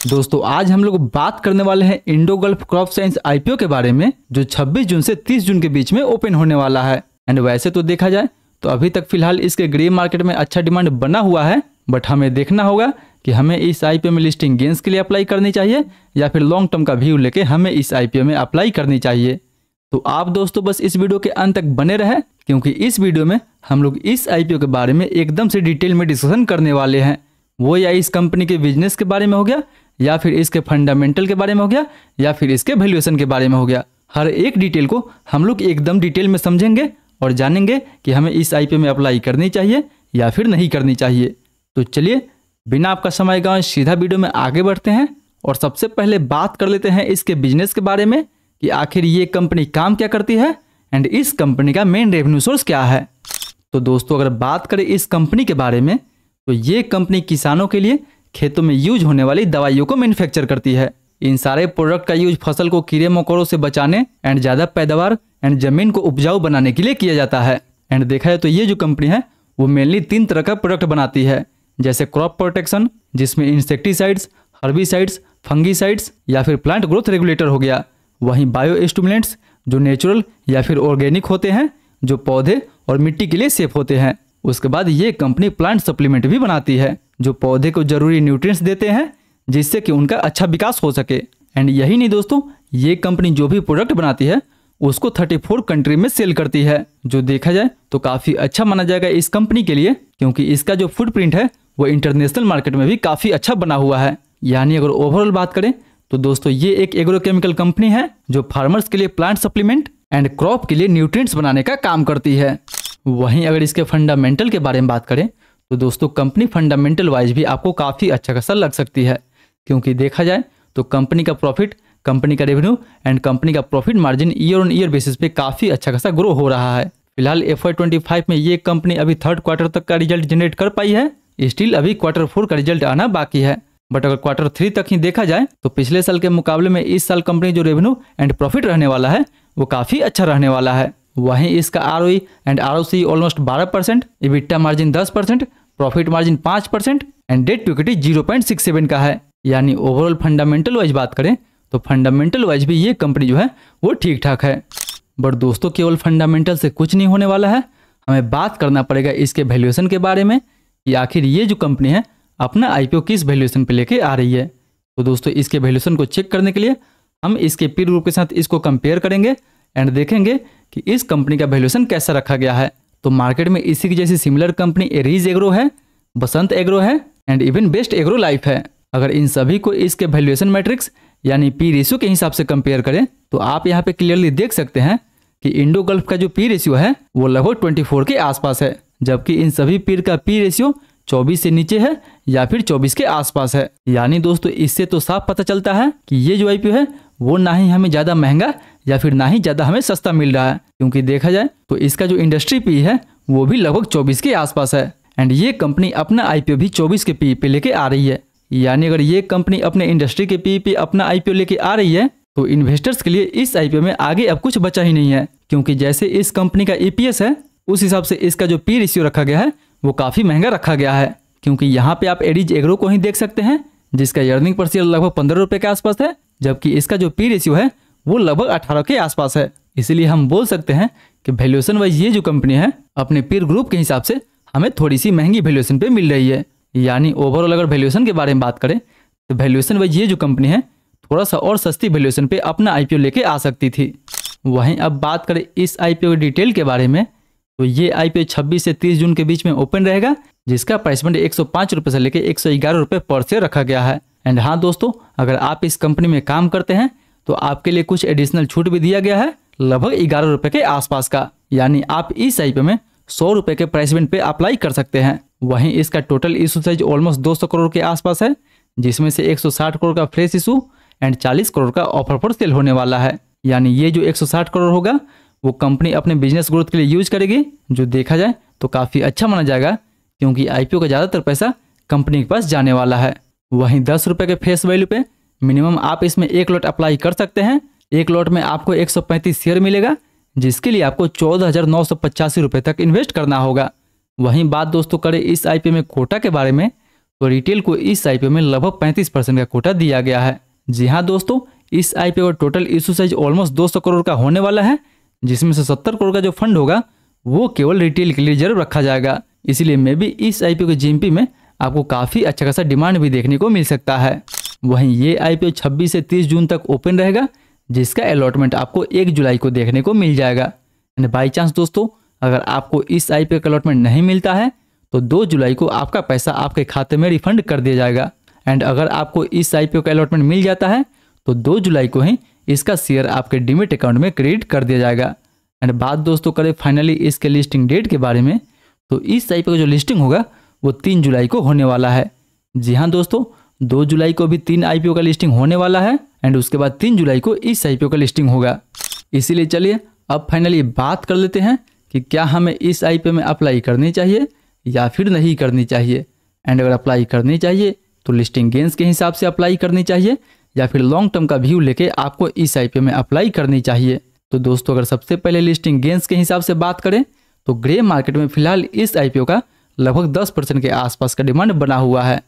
दोस्तों आज हम लोग बात करने वाले हैं Indo gulf crop science IPO के बारे में, जो 26 जून से 30 जून के बीच में ओपन होने वाला है। एंड वैसे तो देखा जाए तो अभी तक फिलहाल इसके ग्रे मार्केट में अच्छा डिमांड बना हुआ है, बट हमें देखना होगा कि हमें इस आईपीओ में लिस्टिंग गेंस के लिए अप्लाई करनी चाहिए या फिर लॉन्ग टर्म का व्यू लेके हमें इस आईपीओ में अप्लाई करनी चाहिए। तो आप दोस्तों बस इस वीडियो के अंत तक बने रहे, क्योंकि इस वीडियो में हम लोग इस आईपीओ के बारे में एकदम से डिटेल में डिस्कशन करने वाले हैं। वो या इस कंपनी के बिजनेस के बारे में हो गया, या फिर इसके फंडामेंटल के बारे में हो गया, या फिर इसके वैल्यूएशन के बारे में हो गया। हर एक डिटेल को हम लोग एकदम डिटेल में समझेंगे और जानेंगे कि हमें इस आईपीओ में अप्लाई करनी चाहिए या फिर नहीं करनी चाहिए। तो चलिए बिना आपका समय गंवाए सीधा वीडियो में आगे बढ़ते हैं और सबसे पहले बात कर लेते हैं इसके बिजनेस के बारे में कि आखिर ये कंपनी काम क्या करती है एंड इस कंपनी का मेन रेवेन्यू सोर्स क्या है। तो दोस्तों अगर बात करें इस कंपनी के बारे में, तो ये कंपनी किसानों के लिए खेतों में यूज होने वाली दवाइयों को मैन्युफैक्चर करती है। इन सारे प्रोडक्ट का यूज फसल को कीड़े मकोड़ों से बचाने एंड ज़्यादा पैदावार एंड जमीन को उपजाऊ बनाने के लिए किया जाता है। एंड देखा जाए तो ये जो कंपनी है वो मेनली 3 तरह का प्रोडक्ट बनाती है, जैसे क्रॉप प्रोटेक्शन जिसमें इंसेक्टिसाइड्स, हर्बिसाइड्स, फंगीसाइड्स या फिर प्लांट ग्रोथ रेगुलेटर हो गया। वहीं बायो स्टिमुलेंट्स जो नेचुरल या फिर ऑर्गेनिक होते हैं, जो पौधे और मिट्टी के लिए सेफ होते हैं। उसके बाद ये कंपनी प्लांट सप्लीमेंट भी बनाती है, जो पौधे को जरूरी न्यूट्रिएंट्स देते हैं जिससे कि उनका अच्छा विकास हो सके। एंड यही नहीं दोस्तों, ये कंपनी जो भी प्रोडक्ट बनाती है उसको 34 कंट्री में सेल करती है, जो देखा जाए तो काफ़ी अच्छा माना जाएगा इस कंपनी के लिए, क्योंकि इसका जो फुटप्रिंट है वो इंटरनेशनल मार्केट में भी काफ़ी अच्छा बना हुआ है। यानी अगर ओवरऑल बात करें तो दोस्तों ये एक एग्रोकेमिकल कंपनी है जो फार्मर्स के लिए प्लांट सप्लीमेंट एंड क्रॉप के लिए न्यूट्रिएंट्स बनाने का काम करती है। वहीं अगर इसके फंडामेंटल के बारे में बात करें तो दोस्तों कंपनी फंडामेंटल वाइज भी आपको काफ़ी अच्छा खासा लग सकती है, क्योंकि देखा जाए तो कंपनी का प्रॉफिट, कंपनी का रेवेन्यू एंड कंपनी का profit margin year on year basis पे काफ़ी अच्छा खासा ग्रो हो रहा है। फिलहाल FY25 में ये कंपनी अभी 3rd क्वार्टर तक का रिजल्ट जनरेट कर पाई है, स्टिल अभी Q4 का रिजल्ट आना बाकी है। बट अगर Q3 तक ही देखा जाए तो पिछले साल के मुकाबले में इस साल कंपनी जो रेवेन्यू एंड प्रॉफिट रहने वाला है वो काफ़ी अच्छा रहने वाला है। वहीं इसका ROE and ROCE almost 12%, EBITDA margin 10%, profit margin 5% and debt to equity 0.67 का है। यानी ओवरऑल फंडामेंटल वाइज बात करें तो फंडामेंटल वाइज भी ये कंपनी जो है वो ठीक ठाक है। बट दोस्तों केवल फंडामेंटल से कुछ नहीं होने वाला है, हमें बात करना पड़ेगा इसके वैल्यूएशन के बारे में कि आखिर ये जो कंपनी है अपना आईपीओ किस वैल्यूएशन पे लेके आ रही है। तो दोस्तों इसके वैल्यूएशन को चेक करने के लिए हम इसके पीयर ग्रुप के साथ इसको कंपेयर करेंगे एंड देखेंगे कि इस कंपनी का वैल्यूएशन कैसा रखा गया है। तो मार्केट में इसी की जैसी सिमिलर कंपनी एरीज एग्रो है, बसंत एग्रो है and even best agro life है। अगर इन सभी को इसके वैल्यूएशन मैट्रिक्स यानी पी रेशियो के हिसाब से कंपेयर करें तो आप यहाँ पे क्लियरली देख सकते हैं कि इंडो गल्फ का जो पी रेशियो है वो लगभग 24 के आसपास है, जबकि इन सभी पीर का पी रेशियो 24 से नीचे है या फिर 24 के आसपास है। यानी दोस्तों इससे तो साफ पता चलता है कि ये जो आईपीओ है वो ना ही हमें ज़्यादा महंगा या फिर ना ही ज़्यादा हमें सस्ता मिल रहा है, क्योंकि देखा जाए तो इसका जो इंडस्ट्री पी है वो भी लगभग 24 के आसपास है। एंड ये कंपनी अपना आईपीओ भी 24 के पी पे लेके आ रही है। यानी अगर ये कंपनी अपने इंडस्ट्री के पी पे अपना आईपीओ लेके आ रही है तो इन्वेस्टर्स के लिए इस आईपीओ में आगे अब कुछ बचा ही नहीं है, क्योंकि जैसे इस कंपनी का EPS है उस हिसाब से इसका जो पी रेशियो रखा गया है वो काफ़ी महंगा रखा गया है। क्योंकि यहाँ पे आप एरीज एग्रो को ही देख सकते हैं जिसका अर्निंग पर शेयर लगभग 15 रुपये के आसपास है, जबकि इसका जो पी रेशियो है वो लगभग 18 के आसपास है। इसीलिए हम बोल सकते हैं कि वैल्यूएशन वाइज ये जो कंपनी है अपने पीर ग्रुप के हिसाब से हमें थोड़ी सी महंगी वैल्यूएशन पे मिल रही है। यानी ओवरऑल अगर वैल्यूएशन के बारे में बात करें तो वैल्यूएशन वाइज ये जो कंपनी है थोड़ा सा और सस्ती वैल्यूएशन पे अपना आईपीओ लेके आ सकती थी। वहीं अब बात करें इस आईपीओ के डिटेल के बारे में तो ये आईपीओ 26 से 30 जून के बीच में ओपन रहेगा, जिसका प्राइस बंड 105 रुपये से लेकर 111 रुपये पर शेयर रखा गया है। एंड हाँ दोस्तों, अगर आप इस कंपनी में काम करते हैं तो आपके लिए कुछ एडिशनल छूट भी दिया गया है लगभग 11 रुपये के आसपास का। यानी आप इस आईपीओ में 100 रुपये के प्राइस बैंड पे अप्लाई कर सकते हैं। वहीं इसका total issue size almost 200 crore के आसपास है, जिसमें से 160 करोड़ का फ्रेश इशू एंड 40 करोड़ का ऑफर पर सेल होने वाला है। यानी ये जो 160 करोड़ होगा वो कंपनी अपने बिजनेस ग्रोथ के लिए यूज करेगी, जो देखा जाए तो काफ़ी अच्छा माना जाएगा, क्योंकि आईपीओ का ज़्यादातर पैसा कंपनी के पास जाने वाला है। वहीं 10 रुपये के फेस वैल्यू पे मिनिमम आप इसमें 1 लॉट अप्लाई कर सकते हैं। 1 लॉट में आपको 135 शेयर मिलेगा, जिसके लिए आपको 14,985 रुपये तक इन्वेस्ट करना होगा। वहीं बात दोस्तों करें इस आईपीओ में कोटा के बारे में तो रिटेल को इस आईपीओ में लगभग 35% का कोटा दिया गया है। जी हाँ दोस्तों, इस आईपीओ का total issue size almost 200 crore का होने वाला है, जिसमें से 70 करोड़ का जो फंड होगा वो केवल रिटेल के लिए रिजर्व रखा जाएगा। इसीलिए मे भी इस आईपीओ के जीएमपी में आपको काफ़ी अच्छा खासा डिमांड भी देखने को मिल सकता है। वहीं ये आईपीओ 26 से 30 जून तक ओपन रहेगा, जिसका अलॉटमेंट आपको 1 जुलाई को देखने को मिल जाएगा। एंड बाई चांस दोस्तों अगर आपको इस आईपीओ का अलॉटमेंट नहीं मिलता है तो 2 जुलाई को आपका पैसा आपके खाते में रिफंड कर दिया जाएगा। एंड अगर आपको इस आईपीओ का अलॉटमेंट मिल जाता है तो 2 जुलाई को ही इसका शेयर आपके डीमेट अकाउंट में क्रेडिट कर दिया जाएगा। एंड बात दोस्तों करें फाइनली इसके लिस्टिंग डेट के बारे में, तो इस आईपीओ का जो लिस्टिंग होगा वो 3 जुलाई को होने वाला है। जी हाँ दोस्तों, 2 जुलाई को भी 3 आईपीओ का लिस्टिंग होने वाला है एंड उसके बाद 3 जुलाई को इस आईपीओ का लिस्टिंग होगा। इसीलिए चलिए अब फाइनली बात कर लेते हैं कि क्या हमें इस आईपीओ में अप्लाई करनी चाहिए या फिर नहीं करनी चाहिए। एंड अगर अप्लाई करनी चाहिए तो लिस्टिंग गेंस के हिसाब से अप्लाई करनी चाहिए या फिर लॉन्ग टर्म का व्यू लेके आपको इस आईपीओ में अप्लाई करनी चाहिए। तो दोस्तों अगर सबसे पहले लिस्टिंग गेंस के हिसाब से बात करें तो ग्रे मार्केट में फिलहाल इस आईपीओ का लगभग 10% के आसपास का डिमांड बना हुआ है।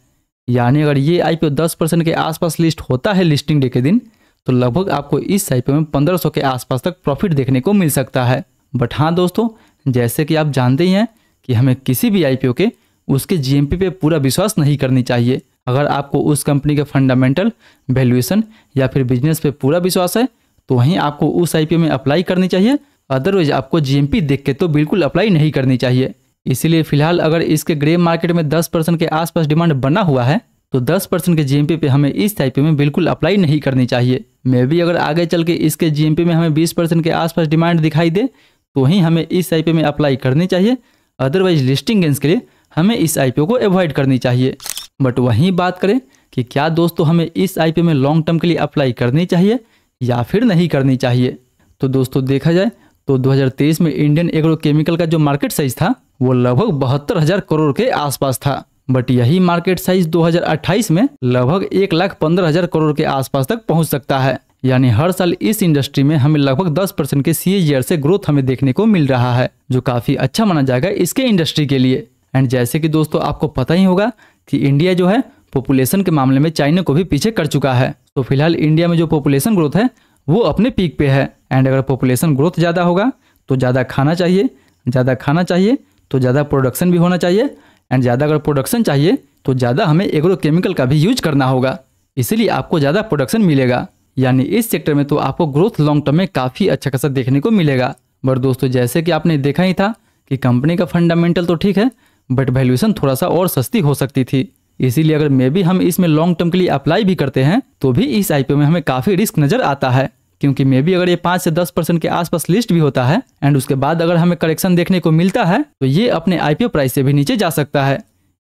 यानी अगर ये आईपीओ 10% के आसपास लिस्ट होता है लिस्टिंग डे के दिन तो लगभग आपको इस आईपीओ में 1500 के आसपास तक प्रॉफिट देखने को मिल सकता है। बट हाँ दोस्तों, जैसे कि आप जानते ही हैं कि हमें किसी भी आईपीओ के उसके जीएमपी पे पूरा विश्वास नहीं करनी चाहिए। अगर आपको उस कंपनी के फंडामेंटल, वैल्यूएशन या फिर बिजनेस पे पूरा विश्वास है तो वहीं आपको उस आईपीओ में अप्लाई करनी चाहिए। अदरवाइज आपको जीएमपी देख के तो बिल्कुल अप्लाई नहीं करनी चाहिए। इसीलिए फिलहाल अगर इसके ग्रे मार्केट में 10% के आसपास डिमांड बना हुआ है तो 10% के जीएमपी पे हमें इस आईपीओ में बिल्कुल अप्लाई नहीं करनी चाहिए। मे भी अगर आगे चल के इसके जीएमपी में हमें 20% के आसपास डिमांड दिखाई दे तो ही हमें इस आईपीओ में अप्लाई करनी चाहिए। अदरवाइज लिस्टिंग गेंस के लिए हमें इस आईपीओ को अवॉइड करनी चाहिए। बट वहीं बात करें कि क्या दोस्तों हमें इस आईपीओ में लॉन्ग टर्म के लिए अप्लाई करनी चाहिए या फिर नहीं करनी चाहिए, तो दोस्तों देखा जाए तो 2023 में इंडियन एग्रो केमिकल का जो मार्केट साइज था वो लगभग 72,000 करोड़ के आसपास था। बट यही मार्केट साइज 2028 में लगभग 1,15,000 करोड़ के आसपास तक पहुंच सकता है। यानी हर साल इस इंडस्ट्री में हमें लगभग 10% के CAGR से ग्रोथ हमें देखने को मिल रहा है, जो काफी अच्छा माना जाएगा इसके इंडस्ट्री के लिए। एंड जैसे कि दोस्तों आपको पता ही होगा कि इंडिया जो है पॉपुलेशन के मामले में चाइना को भी पीछे कर चुका है। तो फिलहाल इंडिया में जो पॉपुलेशन ग्रोथ है वो अपने पीक पे है। एंड अगर पॉपुलेशन ग्रोथ ज़्यादा होगा तो ज़्यादा खाना चाहिए, ज़्यादा खाना चाहिए तो ज़्यादा प्रोडक्शन भी होना चाहिए। एंड ज़्यादा अगर प्रोडक्शन चाहिए तो ज़्यादा हमें एग्रो केमिकल का भी यूज करना होगा, इसीलिए आपको ज़्यादा प्रोडक्शन मिलेगा। यानी इस सेक्टर में तो आपको ग्रोथ लॉन्ग टर्म में काफ़ी अच्छा खासा देखने को मिलेगा। बट दोस्तों जैसे कि आपने देखा ही था कि कंपनी का फंडामेंटल तो ठीक है बट वैल्यूएशन थोड़ा सा और सस्ती हो सकती थी। इसीलिए अगर मे भी हम इसमें लॉन्ग टर्म के लिए अप्लाई भी करते हैं तो भी इस आईपीओ में हमें काफ़ी रिस्क नज़र आता है, क्योंकि मे भी अगर ये 5 से 10% के आसपास लिस्ट भी होता है एंड उसके बाद अगर हमें करेक्शन देखने को मिलता है तो ये अपने आईपीओ प्राइस से भी नीचे जा सकता है।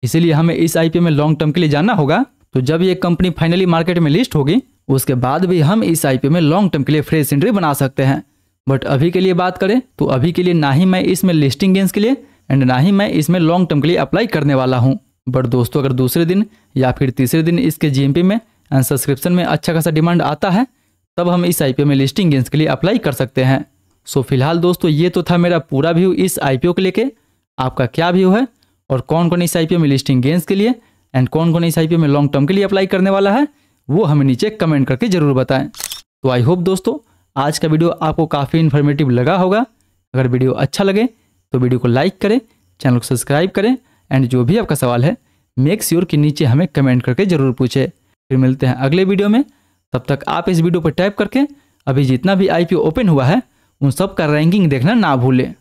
इसीलिए हमें इस आईपीओ में लॉन्ग टर्म के लिए जाना होगा। तो जब ये कंपनी फाइनली मार्केट में लिस्ट होगी उसके बाद भी हम इस आईपीओ में लॉन्ग टर्म के लिए फ्रेश एंट्री बना सकते हैं। बट अभी के लिए बात करें तो अभी के लिए ना ही मैं इसमें लिस्टिंग गेंस के लिए एंड ना ही मैं इसमें लॉन्ग टर्म के लिए अप्लाई करने वाला हूँ। बट दोस्तों अगर दूसरे दिन या फिर तीसरे दिन इसके जीएमपी में एंड सब्सक्रिप्शन में अच्छा खासा डिमांड आता है तब हम इस आईपीओ में लिस्टिंग गेंस के लिए अप्लाई कर सकते हैं। सो फिलहाल दोस्तों ये तो था मेरा पूरा व्यू इस आईपीओ को लेके। आपका क्या व्यू है और कौन कौन इस आईपीओ में लिस्टिंग गेंस के लिए एंड कौन कौन इस आईपीओ में लॉन्ग टर्म के लिए अप्लाई करने वाला है वो हमें नीचे कमेंट करके जरूर बताएं। तो आई होप दोस्तों आज का वीडियो आपको काफ़ी इन्फॉर्मेटिव लगा होगा। अगर वीडियो अच्छा लगे तो वीडियो को लाइक करें, चैनल को सब्सक्राइब करें एंड जो भी आपका सवाल है मेक श्योर कि नीचे हमें कमेंट करके जरूर पूछे। फिर मिलते हैं अगले वीडियो में। तब तक आप इस वीडियो पर टैप करके अभी जितना भी आईपीओ ओपन हुआ है उन सब का रैंकिंग देखना ना भूलें।